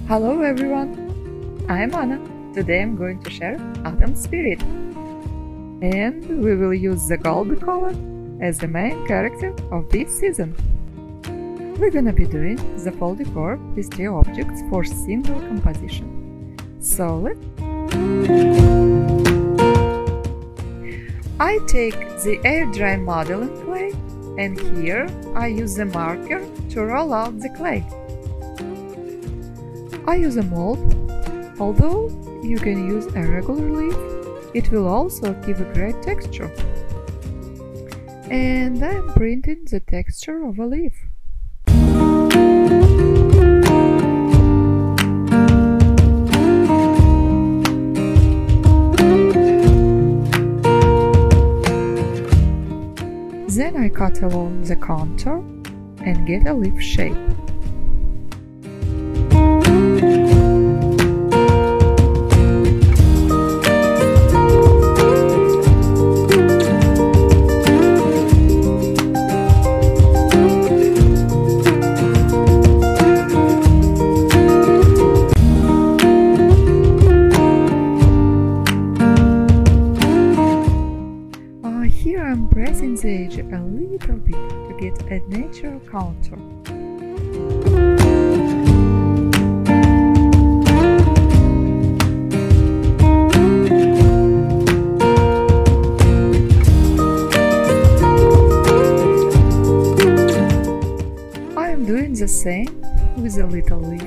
Hello everyone, I'm Anna. Today I'm going to share Autumn Spirit. And we will use the gold color as the main character of this season. We're gonna be doing the fall decor with 3 objects for single composition. So I take the air dry modeling clay, and here I use the marker to roll out the clay. I use a mold, although you can use a regular leaf, it will also give a great texture. And I am printing the texture of a leaf. Then I cut along the contour and get a leaf shape. Here I'm pressing the edge a little bit to get a natural contour. I am doing the same with a little leaf.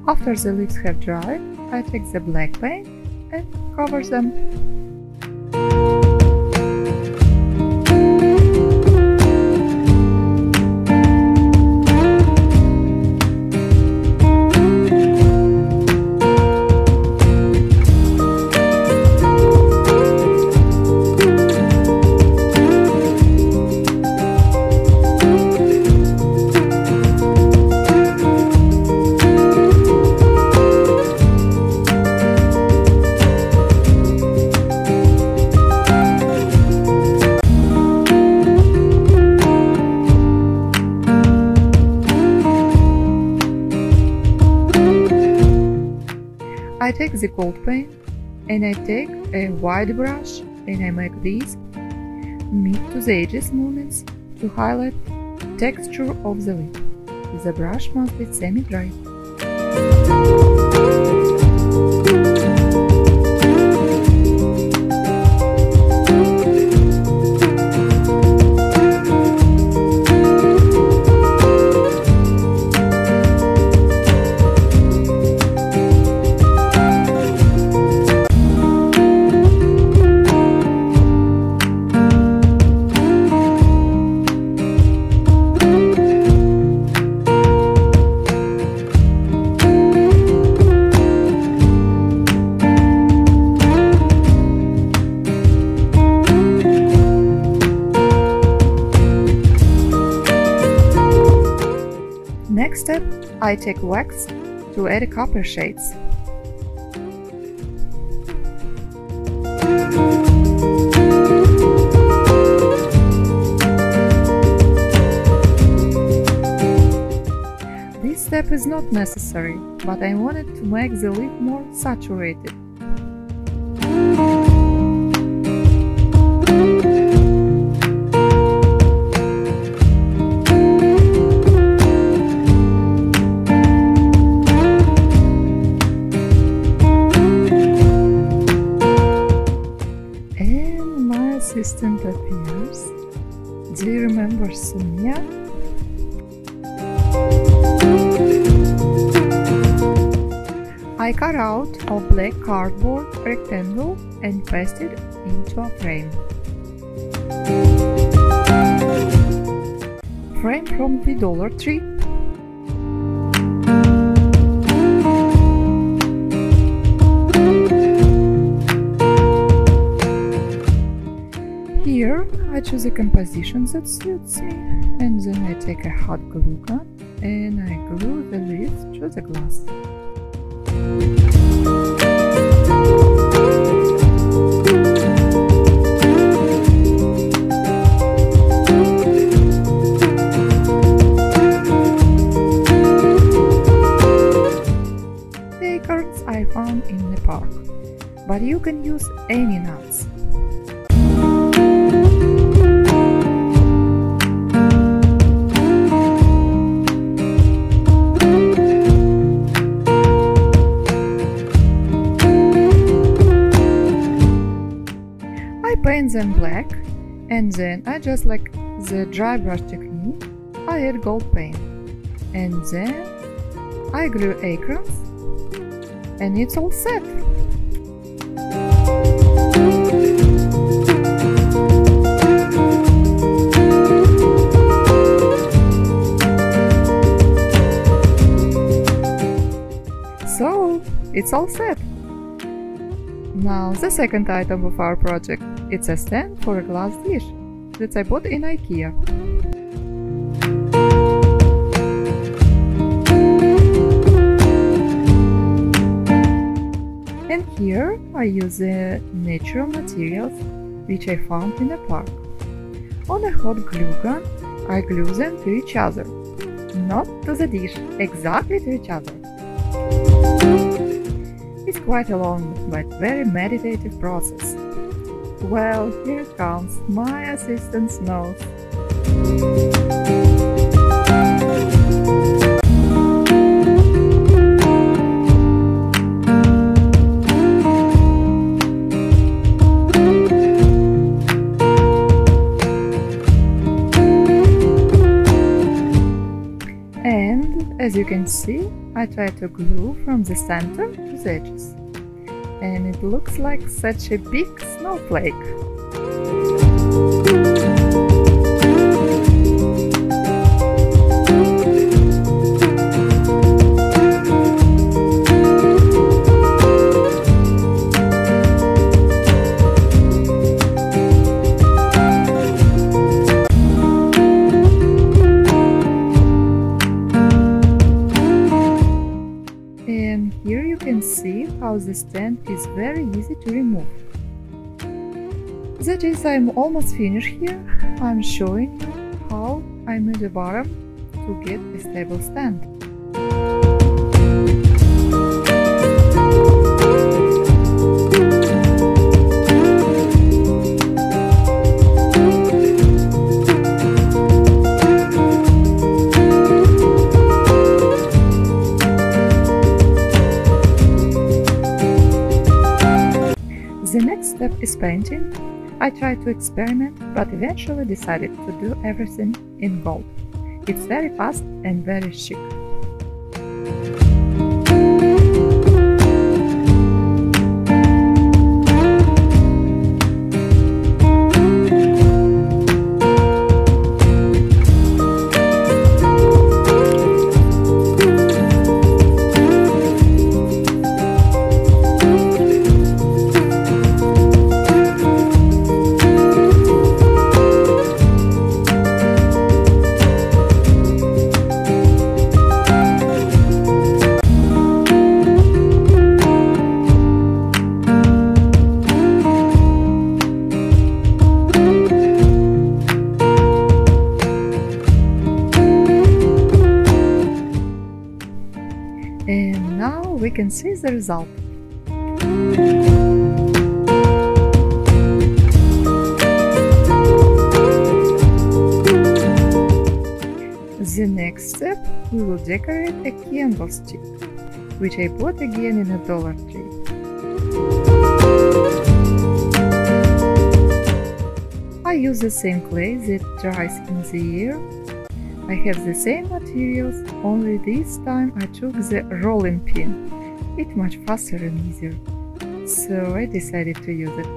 After the leaves have dried, I take the black paint and cover them. I take the gold paint and I take a white brush and I make these mid to the edges movements to highlight texture of the leaf. The brush must be semi-dry. Next step, I take wax to add copper shades. This step is not necessary, but I wanted to make the leaf more saturated. Assistant appears. Do you remember Sonia? I cut out a black cardboard rectangle and paste it into a frame. Frame from the Dollar Tree. Here I choose a composition that suits me, and then I take a hot glue gun and I glue the leaf to the glass. I found in the park, but you can use any nuts. I paint them black, and then I just like the dry brush technique, I add gold paint, and then I glue acorns, and it's all set. So, it's all set. Now the second item of our project, it's a stand for a glass dish that I bought in IKEA. And here I use the natural materials which I found in the park. On a hot glue gun, I glue them to each other. Not to the dish, exactly to each other. It's quite a long but very meditative process. Well, here it comes, my assistant's nose. And as you can see, I try to glue from the center to the edges. And it looks like such a big snowflake. And here you can see how the stand is very easy to remove. That is, I'm almost finished here. I'm showing you how I made the bottom to get a stable stand. The next step is painting. I tried to experiment, but eventually decided to do everything in gold. It's very fast and very chic. And now we can see the result. The next step, we will decorate a candlestick, which I bought again in a Dollar Tree. I use the same clay that dries in the air. I have the same materials, only this time I took the rolling pin. It's much faster and easier, so I decided to use it.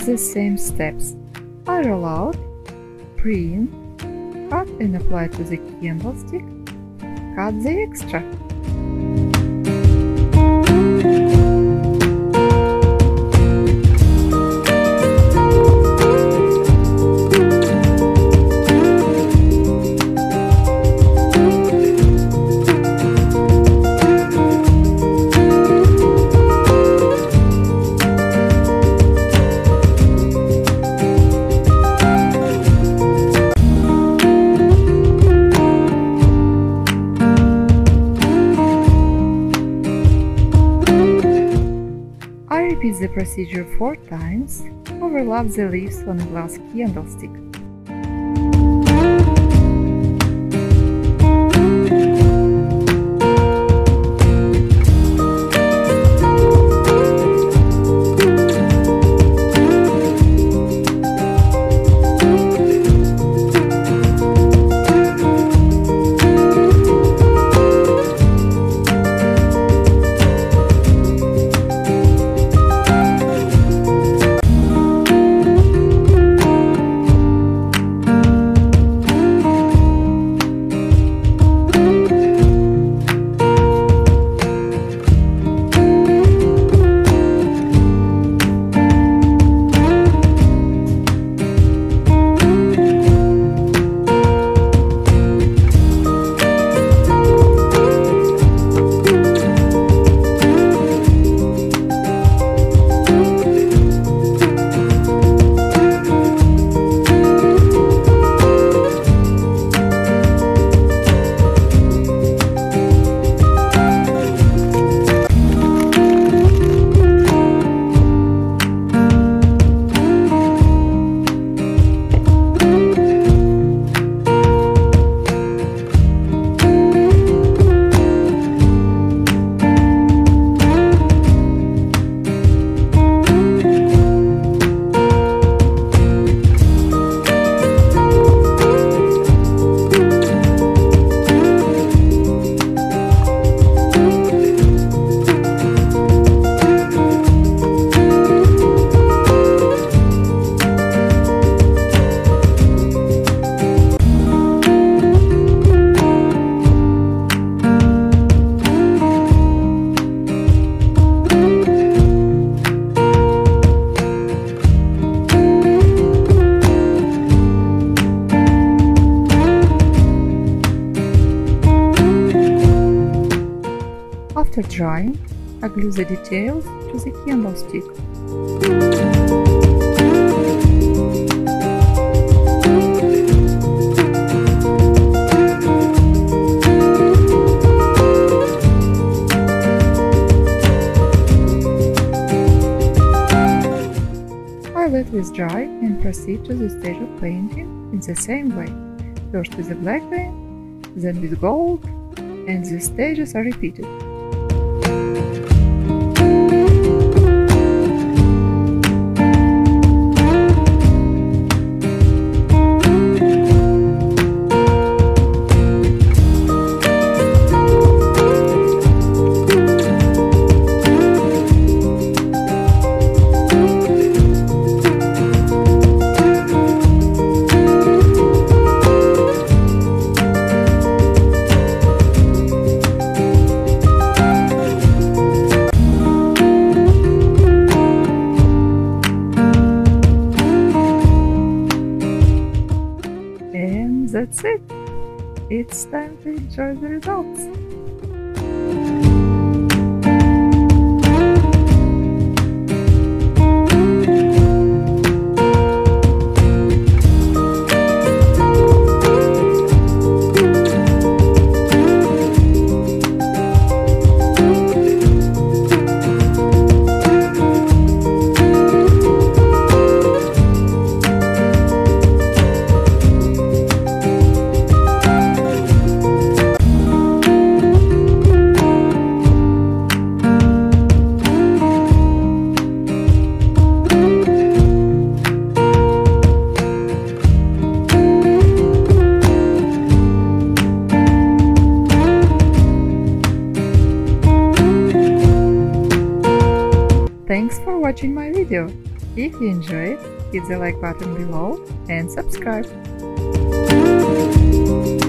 The same steps. I roll out print, cut and apply to the candlestick, cut the extra. Repeat the procedure 4 times, overlap the leaves on a glass candlestick. After drying, I glue the details to the candlestick. I let this dry and proceed to the stage of painting in the same way, first with the black paint, then with gold, and the stages are repeated. That's it. It's time to enjoy the results. Thanks for watching my video. If you enjoyed, hit the like button below and subscribe. you.